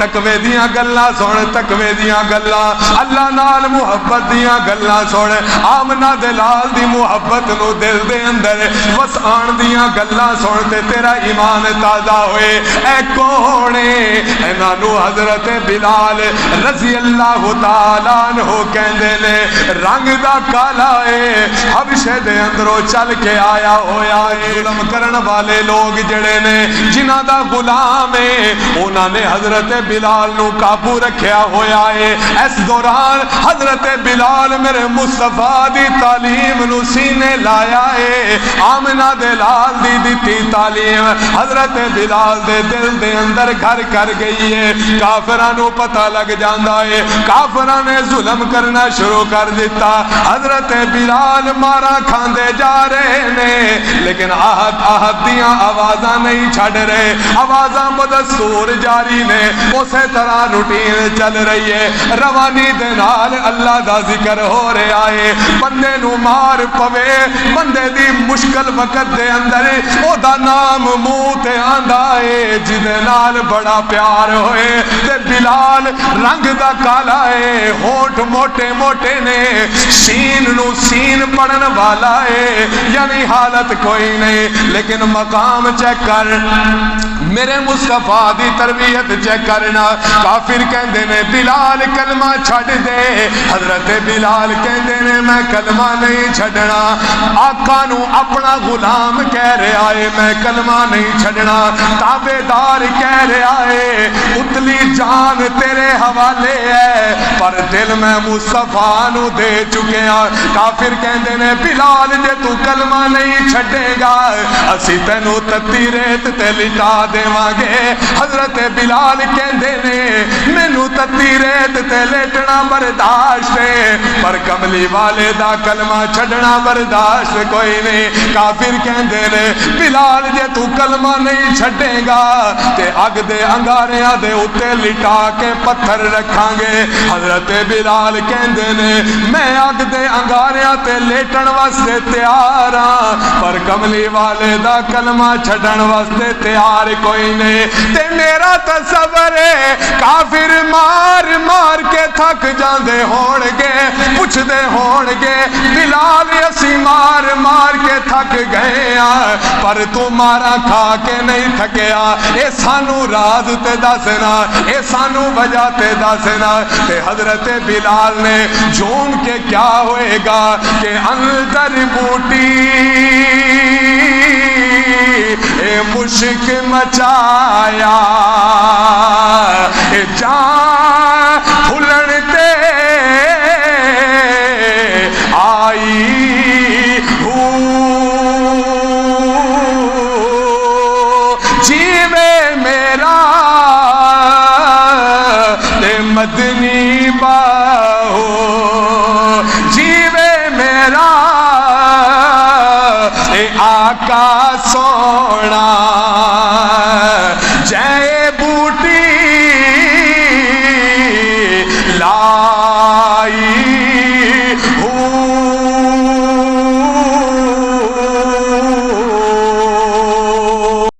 تقوی دیاں گلاں سن، تقوی دیاں گلاں، اللہ نال محبت دیاں گلاں سن، آمنہ دے لال دی محبت نو دل دے اندر وسان دیاں گلاں سن تے تیرا ایمان تازہ ہوئے۔ اے کونے انہاں نو حضرت بلال رضی اللہ تعالیٰ عنہ کہندے نے رنگ دا کالا ہے، حبشے دے اندروں چل کے آیا ہویا ہے۔ ظلم کرن والے لوگ جڑے نے جنہاں دا غلام ہے انہاں نے حضرت بلال نو قابو رکھیا ہویا ہے۔ اس دوران حضرت بلال میرے مصطفیٰ دی تعلیم نو سینے لایا ہے، آمنہ دے لال دی دتی تعلیم حضرت بلال دے دل دے اندر گھر کر گئی ہے۔ کافراں نو پتہ لگ جاندا ہے، کافراں نے ظلم کرنا شروع کر دیتا، حضرت بلال مارا کھاندے جا رہے نے لیکن آہد دیاں آوازاں نہیں چھڑ رہے، آوازاں بدستور جاری نے، اسی طرح روٹین چل رہی ہے، روانی دے نال اللہ دا ذکر ہو رہا ہے۔ بندے نو مار پوے، بندے دی مشکل وقت دے اندر او دا نام منہ تے آندا ہے جدے نال بڑا پیار ہوئے تے بلال رنگ دا کالا ہے، ہونٹ موٹے موٹے نے، سین نو سین پڑھن والا ہے، یعنی حالت کوئی نہیں لیکن مقام چیک کر، میرے مصطفیٰ دی تربیت چیک کرنا۔ کافر کہندے نے بلال کلمہ چھڑ دے، حضرت بلال کہندے نے میں کلمہ نہیں چھڑنا، آقا نو اپنا غلام کہہ رہا ہے میں کلمہ نہیں چھڑنا، تابعدار کہہ رہا ہے اتلی جان تیرے حوالے ہے پر دل میں مصطفیٰ نو دے چکے ہیں۔ کافر کہندے نے بلال جے تو کلمہ نہیں چھڑے گا اسی تینو تتی ریت تے لٹا دیواں گے۔ حضرت بلال کہندے نے مینوں تتی ریت تے لیٹنا برداشت ہے پر کملی والے دا کلمہ چھڑنا برداشت کوئی نہیں۔ کافر کہندے نے بلال جے تو کلمہ نہیں چھڑے گا تے اگ دے انگاریاں دے اتے لٹا کے پتھر رکھاں گے۔ حضرت بلال کہندے نے میں اگ دے انگاریاں تے لیٹن واسطے تیار ہاں پر کملی والے دا کلمہ چھڑن واسطے تیار کوئی نہیں۔ تے میرا تصور ہے کافر مار مار کے تھک جاندے ہون گے، پوچھ دے ہون گے بلال اسی مار مار کے تھک گئے ہاں پر تو مارا کھا کے نہیں تھکیا، اے سانو راز تے دسنا، اے سانو وجہ تے دسنا۔ تے حضرت بلال نے جھوم کے کیا ہوئے گا کہ اندر بوٹی اے مشک مچایا